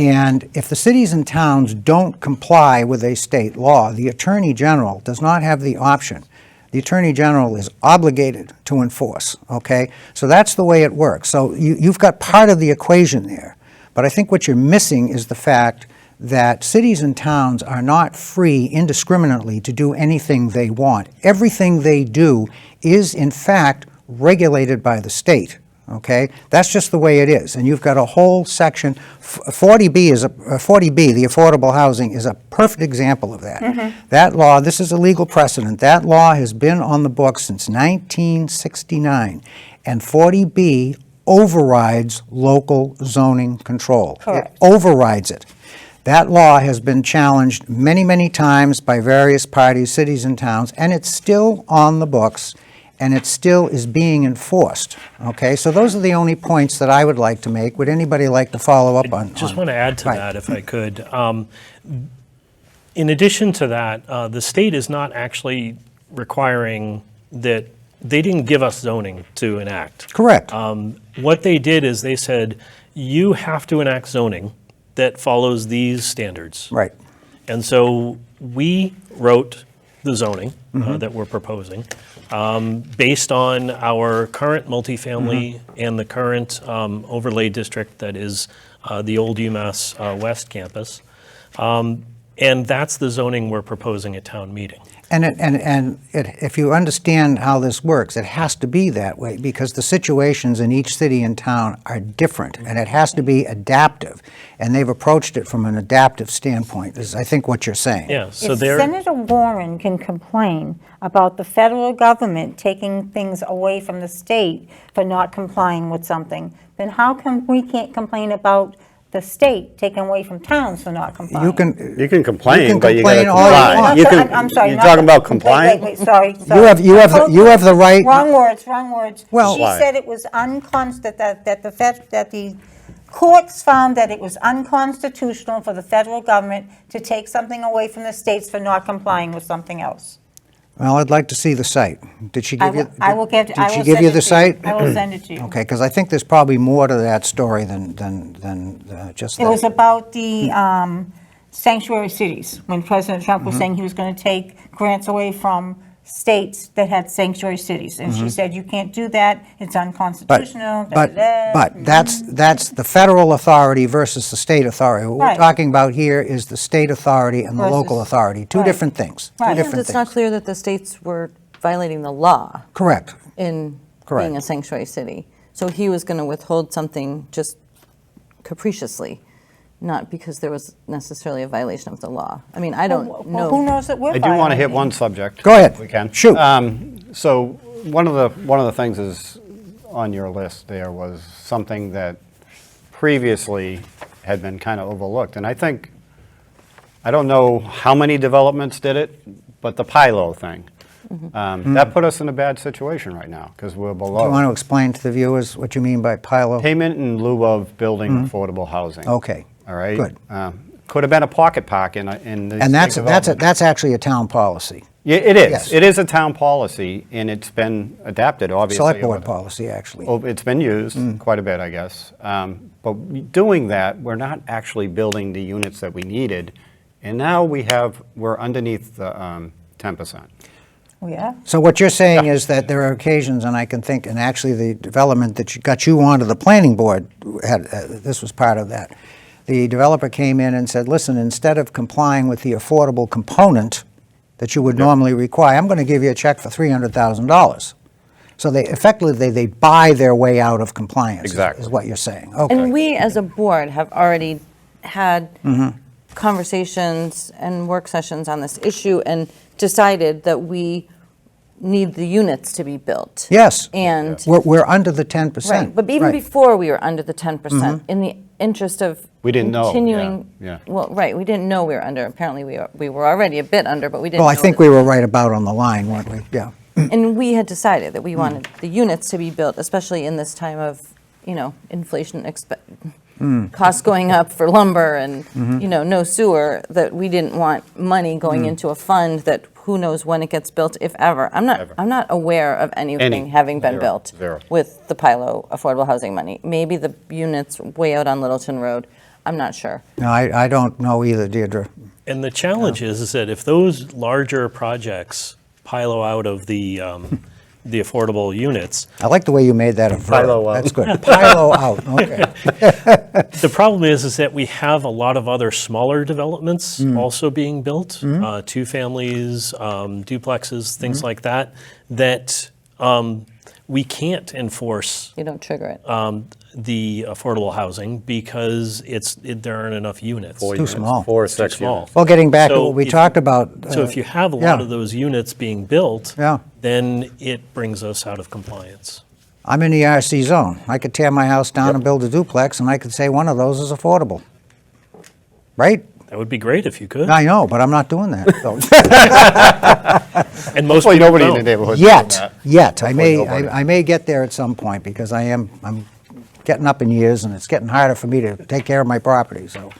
And if the cities and towns don't comply with a state law, the Attorney General does not have the option. The Attorney General is obligated to enforce, okay? So that's the way it works. So you've got part of the equation there. But I think what you're missing is the fact that cities and towns are not free indiscriminately to do anything they want. Everything they do is, in fact, regulated by the state. Okay, that's just the way it is, and you've got a whole section. 40B is 40B, the affordable housing, is a perfect example of that. That law, this is a legal precedent. That law has been on the books since 1969, and 40B overrides local zoning control. Correct. It overrides it. That law has been challenged many, many times by various parties, cities, and towns, and it's still on the books. And it still is being enforced, okay? So those are the only points that I would like to make. Would anybody like to follow up on? Just want to add to Right. that, if I could. In addition to that, the state is not actually requiring that, they didn't give us zoning to enact. Correct. What they did is they said, you have to enact zoning that follows these standards. Right. And so we wrote the zoning that we're proposing based on our current multifamily and the current overlay district that is the old UMass West campus. And that's the zoning we're proposing at town meeting. If you understand how this works, it has to be that way because the situations in each city and town are different, and it has to be adaptive. And they've approached it from an adaptive standpoint, is I think what you're saying. Yeah, so If they're, Senator Warren can complain about the federal government taking things away from the state for not complying with something, then how come we can't complain about the state taking away from towns for not complying? You can You can complain, You can but you gotta complain all you comply. want. You can- I'm sorry. You're not talking the- about complying? Wait, sorry. You have the right. Wrong words. Well- She Why? said it was that the courts found that it was unconstitutional for the federal government to take something away from the states for not complying with something else. Well, I'd like to see the site. Did she give you? I will Did she give you the site? I will send it to you. Okay, because I think there's probably more to that story than just that. It was about the sanctuary cities, when President Trump Mm-hmm. was saying he was going to take grants away from states that had sanctuary cities. And she said, you can't do that, it's unconstitutional, da-da-da. But that's the federal authority versus the state authority. What we're Right. talking about here is the state authority and the local Versus- authority. Two right. different things. Two Right. different It's not things. clear that the states were violating the law Correct. in Correct. being a sanctuary city. So he was going to withhold something just capriciously, not because there was necessarily a violation of the law. I mean, I don't Well, who know. knows that we're I do want to hit violating? one subject. Go ahead. If we can. Shoot. So one of the things is on your list there was something that previously had been kind of overlooked. And I think, I don't know how many developments did it, but the Pilo thing. That put us in a bad situation right now because we're Do you want below. to explain to the viewers what you mean by pilo? Payment in lieu of building affordable housing. Okay. All right? Good. Could have been a pocket park in these And big that's developments. actually a town policy, Yeah, it is. Yes. It is a town policy, and it's been adapted, obviously. select over board the- policy, actually. Oh, it's been used quite a bit, I guess. But doing that, we're not actually building the units that we needed. And now we're underneath the 10%. Oh, yeah? So what you're saying is that there are occasions, and I can think, and actually the development that got you onto the planning board, this was part of that. The developer came in and said, listen, instead of complying with the affordable component that you would normally require, I'm going to give you a check for $300,000. So they effectively, they buy their way out of compliance, Exactly. is what you're saying. Okay. And we, as a board, have already had conversations and work sessions on this issue and decided that we need the units to be built. Yes. And, We're under the 10%. right, but even Right. before we were under the 10%, in the interest of We didn't know, yeah, continuing. yeah. Well, right, we didn't know we were under. Apparently, we were already a bit under, but we didn't Well, I know think that- we were right about on the line, weren't we? Yeah. And we had decided that we wanted the units to be built, especially in this time of, inflation, costs going up for lumber and, no sewer, that we didn't want money going into a fund that who knows when it gets built, if ever. I'm not aware of anything having been Zero. built Zero. with the Pilo affordable housing money. Maybe the units way out on Littleton Road. I'm not sure. No, I don't know either, Deirdre. And the challenge is that if those larger projects pile out of the affordable units, I like the way you made that a verb. Pilo out. That's good. Pilo out, okay. the problem is that we have a lot of other smaller developments also being built, 2 families, duplexes, things like that, that we can't enforce You don't trigger it. the affordable housing because there aren't enough units. Too small. 4 or Too 6 small. units. Well, getting back to So what we if- talked about. So if you have a yeah. lot of those units being built, Yeah. then it brings us out of compliance. I'm in the RC zone. I could tear my house down and build a duplex, and I could say one of those is affordable. Right? That would be great if you could. I know, but I'm not doing that. So. And most Hopefully people nobody in the don't. neighborhood is doing that. Yet. I Hopefully may, nobody. I may get there at some point because I'm getting up in years and it's getting harder for me to take care of my property, so,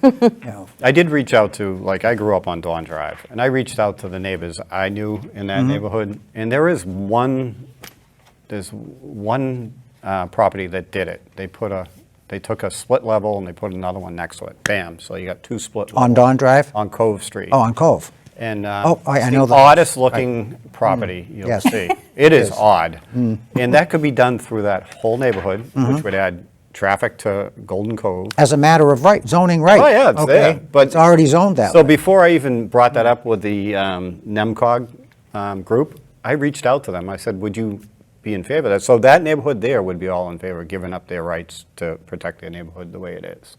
you know. I did reach out to, like, I grew up on Dawn Drive, and I reached out to the neighbors I knew in that neighborhood, and there's one property that did it. They took a split level and they put another one next to it. Bam, so you got 2 split levels. On Dawn Drive? On Cove Street. Oh, on Cove. And Oh, I it's know the that. oddest looking property you'll Yes. see. It is is. odd. And that could be done through that whole neighborhood, which would add traffic to Golden Cove. As a matter of right, zoning right. Oh, yeah, it's Okay. there, but- It's already zoned that So way. before I even brought that up with the NEMCOG group, I reached out to them. I said, would you be in favor of that? So that neighborhood there would be all in favor of giving up their rights to protect their neighborhood the way it is.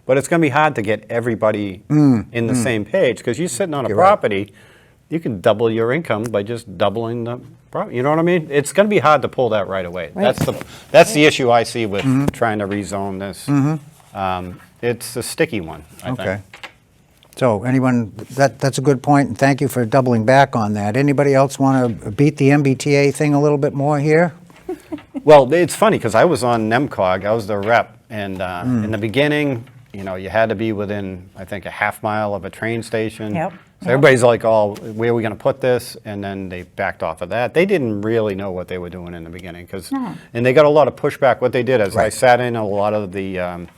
But it's going to be hard to get everybody in the same page, because you're sitting on a You're right. property, you can double your income by just doubling the property. You know what I mean? It's going to be hard to pull that right away. Right. That's the issue I see with trying to rezone this. It's a sticky one, I think. Okay. So anyone, that's a good point, and thank you for doubling back on that. Anybody else want to beat the MBTA thing a little bit more here? Well, it's funny because I was on NEMCOG, I was the rep, and in the beginning, you know, you had to be within, I think, a half mile of a train station. Yep. So everybody's like, oh, where are we going to put this? And then they backed off of that. They didn't really know what they were doing in the beginning, and they got a lot of pushback. What they did is I Right. sat in a lot of the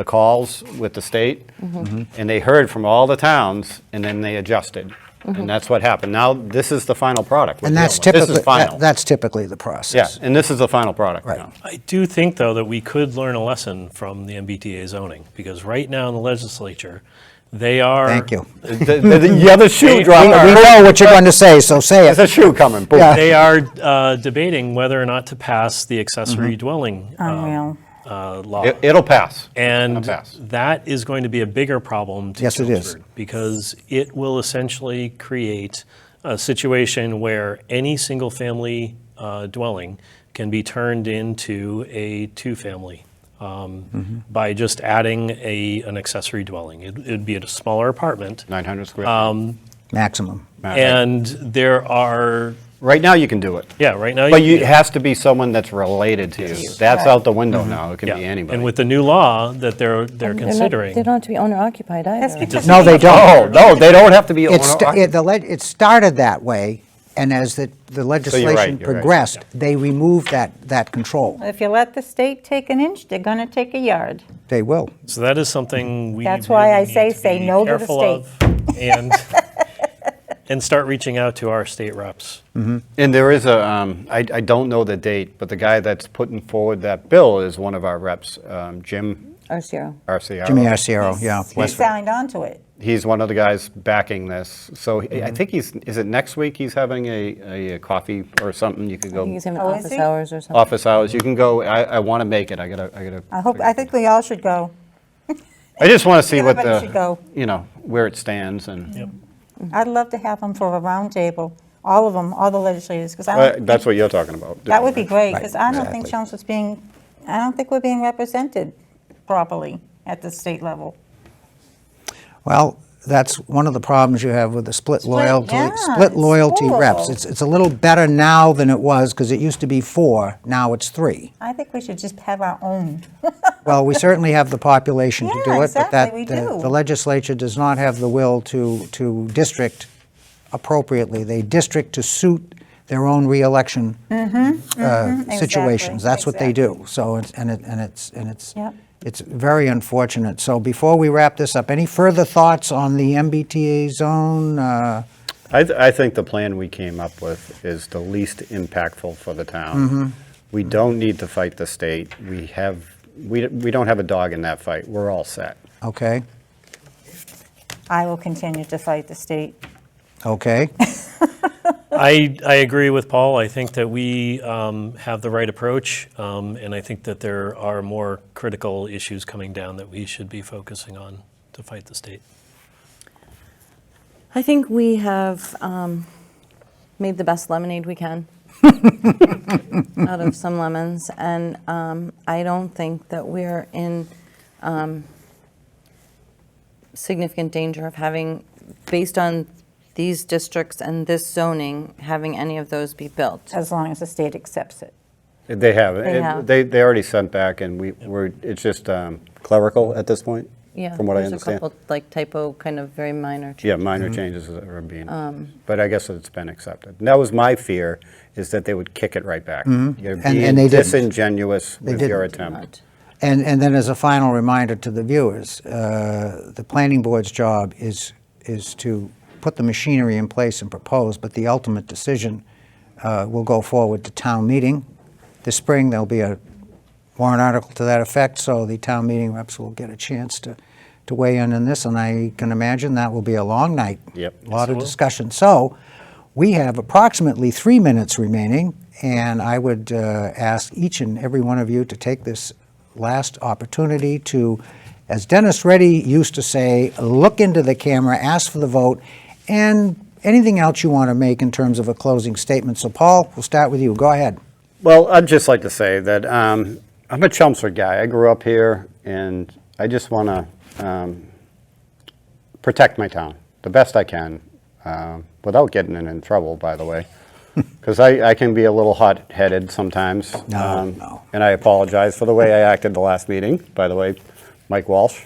calls with the state, and they heard from all the towns, and then they adjusted. And that's what happened. Now, this is the final product. we're And that's dealing with. typically, This is final. that's typically the process. Yeah, and this is the final product Right. now. I do think, though, that we could learn a lesson from the MBTA zoning, because right now in the legislature, they are. Thank you. The other shoe They dropped. are- We know what you're going to say, so say There's a it. shoe coming. Boom. Yeah. They are debating whether or not to pass the accessory dwelling Unreal. law. It'll pass. And It'll pass. that is going to be a bigger problem to Yes, it is. Chelmsford, because it will essentially create a situation where any single-family dwelling can be turned into a two-family by just adding an accessory dwelling. It'd be a smaller apartment. 900 square feet. Maximum. And there are, Right now, you can do it. yeah, right now. But you it has to be someone that's related to you. That's out the window now. It can yeah. be anybody. And with the new law that they're They're not- considering. They don't have to be owner occupied That's either. because No, they Oh, don't. no, they don't have to be. It started that way, and as the legislation you're right, progressed, they removed that control. If you let the state take an inch, they're going to take a yard. They will. So that is something we That's why I really need to say be no to the careful state. of and start reaching out to our state reps. And there is I don't know the date, but the guy that's putting forward that bill is one of our reps, Jim RCO. Arciero. Jimmy Arciero, yeah. He Westford. signed on to it. He's one of the guys backing this. So I think is it next week he's having a coffee or something? You could I think he's go having Oh, is office he? hours or something. office hours. You can go. I want to make it. I gotta. I think we all should go. I just want to see what Everybody should go. where it stands and. Yep. I'd love to have them for a round table, all of them, all the legislators, because That's what you're talking about. that would be great, Right, because I don't think exactly. I don't think we're being represented properly at the state level. Well, that's one of the problems you have with the split loyalty, yeah, split it's loyalty reps. horrible. It's a little better now than it was, because it used to be 4, now it's 3. I think we should just have our own. Well, we certainly have the population to do Yeah, it, but that, exactly, we do. the legislature does not have the will to district appropriately. They district to suit their own reelection situations. exactly, That's what they do. So, it's Yep. It's very unfortunate. So before we wrap this up, any further thoughts on the MBTA zone? I think the plan we came up with is the least impactful for the town. We don't need to fight the state. We don't have a dog in that fight. We're all set. Okay, I will continue to fight the state. okay. I agree with Paul. I think that we have the right approach, and I think that there are more critical issues coming down that we should be focusing on to fight the state. I think we have made the best lemonade we can out of some lemons, and I don't think that we're in significant danger of having, based on these districts and this zoning, having any of those be built. As long as the state accepts it. They have. They have. They already sent back, and it's just clerical at this point, Yeah, from what I there's understand. a couple like typo, kind of very minor changes. Yeah, minor changes that are being, but I guess it's been accepted. And that was my fear, is that they would kick it right back. You're And being they didn't. disingenuous with your didn't. attempt. And then as a final reminder to the viewers, the planning board's job is to put the machinery in place and propose, but the ultimate decision will go forward to town meeting. This spring, there'll be a warrant article to that effect, so the town meeting reps will get a chance to weigh in on this, and I can imagine that will be a long night. Yep. A lot Yes, it of will. discussion. So we have approximately 3 minutes remaining, and I would ask each and every one of you to take this last opportunity to, as Dennis Reddy used to say, look into the camera, ask for the vote, and anything else you want to make in terms of a closing statement. So Paul, we'll start with you. Go ahead. Well, I'd just like to say that I'm a Chelmsford guy. I grew up here, and I just want to protect my town the best I can, without getting in trouble, by the way, because I can be a little hot-headed sometimes. No. And I apologize for the way I acted the last meeting, by the way, Mike Walsh.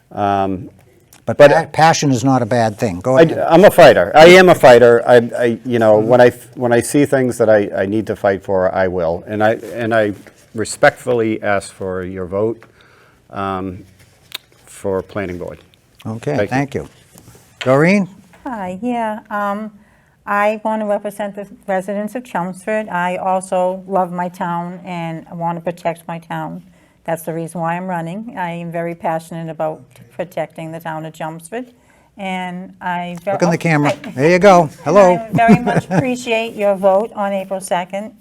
But, But- passion is not a bad thing. Go ahead. I'm a fighter. I am a fighter. When I see things that I need to fight for, I will. And I respectfully ask for your vote for planning board. Okay, Thank you. thank you. Doreen? Hi, yeah. I want to represent the residents of Chelmsford. I also love my town and I want to protect my town. That's the reason why I'm running. I am very passionate about protecting the town of Chelmsford. And I... Look in the camera. There you go. Hello. I very much appreciate your vote on April 2nd.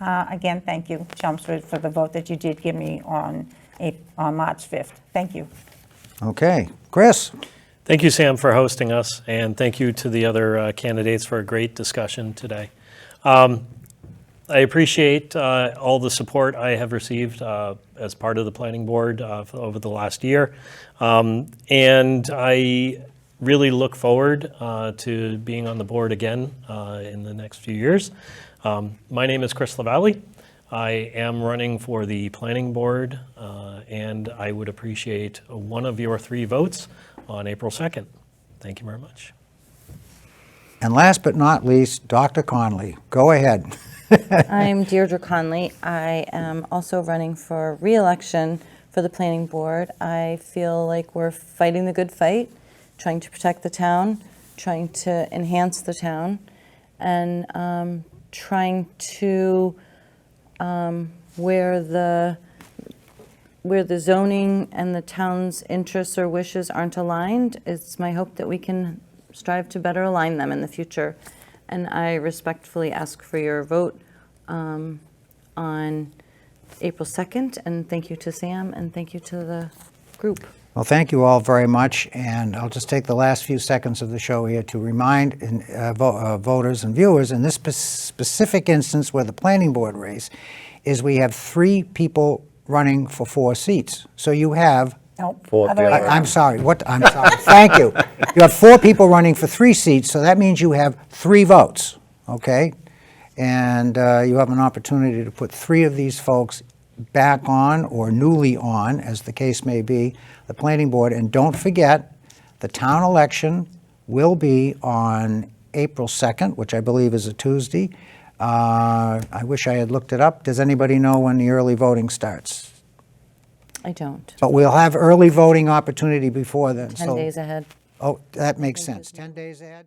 Again, thank you, Chelmsford, for the vote that you did give me on March 5th. Thank you. Okay. Chris? Thank you, Sam, for hosting us, and thank you to the other candidates for a great discussion today. I appreciate all the support I have received as part of the planning board over the last year, and I really look forward to being on the board again in the next few years. My name is Chris Lavallee. I am running for the planning board, and I would appreciate one of your 3 votes on April 2nd. Thank you very much. And last but not least, Dr. Connolly. Go ahead. I'm Deirdre Connolly. I am also running for re-election for the planning board. I feel like we're fighting the good fight, trying to protect the town, trying to enhance the town, and trying to, where the zoning and the town's interests or wishes aren't aligned, it's my hope that we can strive to better align them in the future. And I respectfully ask for your vote on April 2nd. And thank you to Sam, and thank you to the group. Well, thank you all very much, and I'll just take the last few seconds of the show here to remind voters and viewers, in this specific instance where the planning board race is, we have 3 people running for 4 seats. So you have, Nope. For- Other way I- around. I'm sorry, thank you. You have 4 people running for 3 seats, so that means you have 3 votes, okay? And you have an opportunity to put 3 of these folks back on, or newly on, as the case may be, the planning board. And don't forget, the town election will be on April 2nd, which I believe is a Tuesday. I wish I had looked it up. Does anybody know when the early voting starts? I don't. But we'll have early voting opportunity before then. 10 so- days ahead. Oh, that makes sense. 10 days ahead?